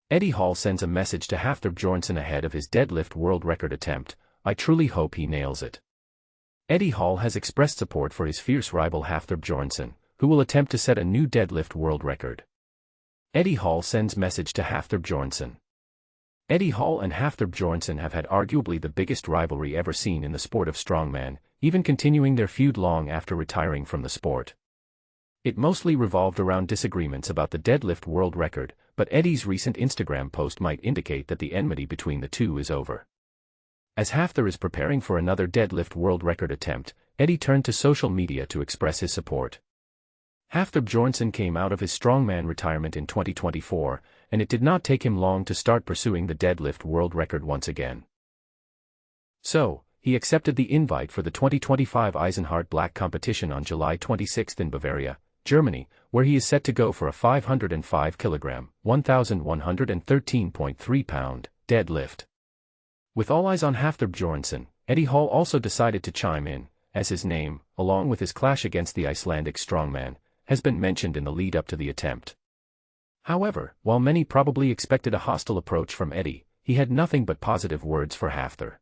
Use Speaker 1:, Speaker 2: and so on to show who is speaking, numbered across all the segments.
Speaker 1: Eddie Hall sends a message to Hafthor Bjornsson ahead of his deadlift world record attempt. I truly hope he nails it. Eddie Hall has expressed support for his fierce rival Hafthor Bjornsson, who will attempt to set a new deadlift world record. Eddie Hall sends message to Hafthor Bjornsson. Eddie Hall and Hafthor Bjornsson have had arguably the biggest rivalry ever seen in the sport of strongman, even continuing their feud long after retiring from the sport. It mostly revolved around disagreements about the deadlift world record, but Eddie's recent Instagram post might indicate that the enmity between the two is over. As Hafthor is preparing for another deadlift world record attempt, Eddie turned to social media to express his support. Hafthor Bjornsson came out of his strongman retirement in 2024, and it did not take him long to start pursuing the deadlift world record once again. So, he accepted the invite for the 2025 Eisenhart Black competition on July 26 in Bavaria, Germany, where he is set to go for a 505 kg, 1,113.3 pound, deadlift. With all eyes on Hafthor Bjornsson, Eddie Hall also decided to chime in, as his name, along with his clash against the Icelandic strongman, has been mentioned in the lead-up to the attempt. However, while many probably expected a hostile approach from Eddie, he had nothing but positive words for Hafthor.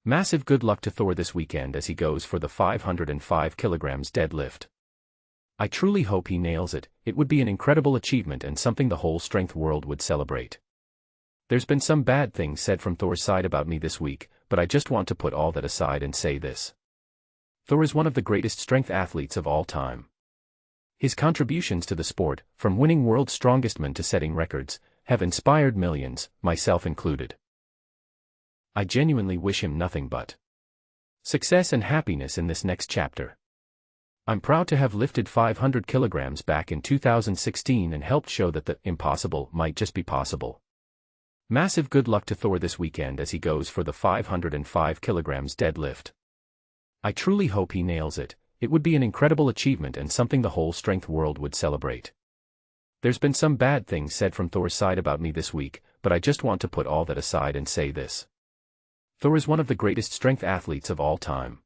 Speaker 1: Massive good luck to Thor this weekend as he goes for the 505 kg deadlift. I truly hope he nails it. It would be an incredible achievement and something the whole strength world would celebrate. There's been some bad things said from Thor's side about me this week, but I just want to put all that aside and say this. Thor is one of the greatest strength athletes of all time. His contributions to the sport, from winning world's strongest man to setting records, have inspired millions, myself included. I genuinely wish him nothing but success and happiness in this next chapter. I'm proud to have lifted 500 kilograms back in 2016 and helped show that the impossible might just be possible. Massive good luck to Thor this weekend as he goes for the 505 kilograms deadlift. I truly hope he nails it. It would be an incredible achievement and something the whole strength world would celebrate. There's been some bad things said from Thor's side about me this week, but I just want to put all that aside and say this. Thor is one of the greatest strength athletes of all time.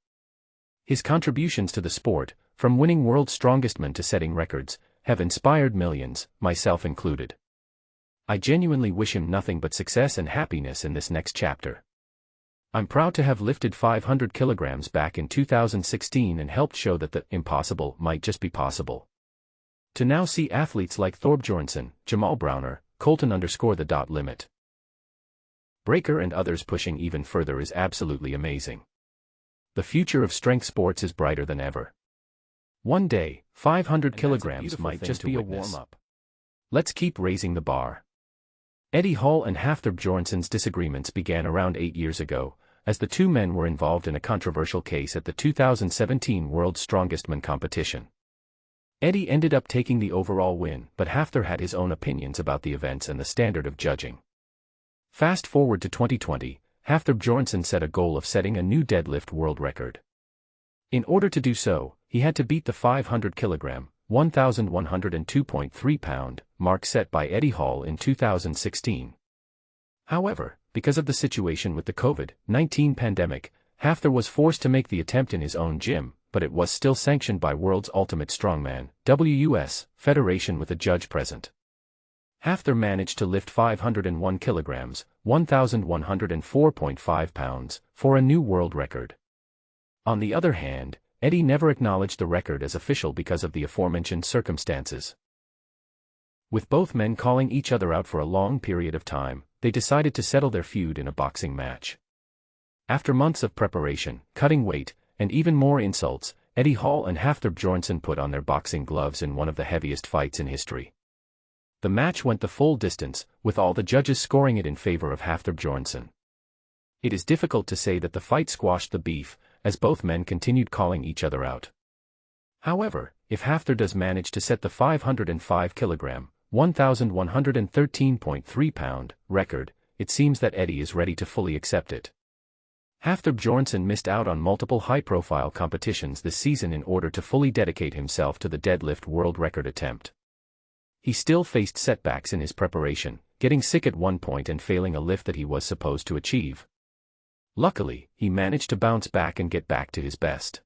Speaker 1: His contributions to the sport, from winning world's strongest man to setting records, have inspired millions, myself included. I genuinely wish him nothing but success and happiness in this next chapter. I'm proud to have lifted 500 kilograms back in 2016 and helped show that the impossible might just be possible. To now see athletes like Thor Bjornsson, Jamal Browner, Colton_the.limit Breaker and others pushing even further is absolutely amazing. The future of strength sports is brighter than ever. One day, 500 kilograms might just be a warm-up. Let's keep raising the bar. Eddie Hall and Hafthor Bjornsson's disagreements began around 8 years ago, as the two men were involved in a controversial case at the 2017 World's Strongest Man competition. Eddie ended up taking the overall win, but Hafthor had his own opinions about the events and the standard of judging. Fast forward to 2020, Hafthor Bjornsson set a goal of setting a new deadlift world record. In order to do so, he had to beat the 500 kilogram, 1,102.3 pound, mark set by Eddie Hall in 2016. However, because of the situation with the COVID-19 pandemic, Hafthor was forced to make the attempt in his own gym, but it was still sanctioned by World's Ultimate Strongman (WUS) Federation with a judge present. Hafthor managed to lift 501 kilograms, 1,104.5 pounds, for a new world record. On the other hand, Eddie never acknowledged the record as official because of the aforementioned circumstances. With both men calling each other out for a long period of time, they decided to settle their feud in a boxing match. After months of preparation, cutting weight, and even more insults, Eddie Hall and Hafthor Bjornsson put on their boxing gloves in one of the heaviest fights in history. The match went the full distance, with all the judges scoring it in favor of Hafthor Bjornsson. It is difficult to say that the fight squashed the beef, as both men continued calling each other out. However, if Hafthor does manage to set the 505 kilogram, 1,113.3 pound, record, it seems that Eddie is ready to fully accept it. Hafthor Bjornsson missed out on multiple high-profile competitions this season in order to fully dedicate himself to the deadlift world record attempt. He still faced setbacks in his preparation, getting sick at one point and failing a lift that he was supposed to achieve. Luckily, he managed to bounce back and get back to his best.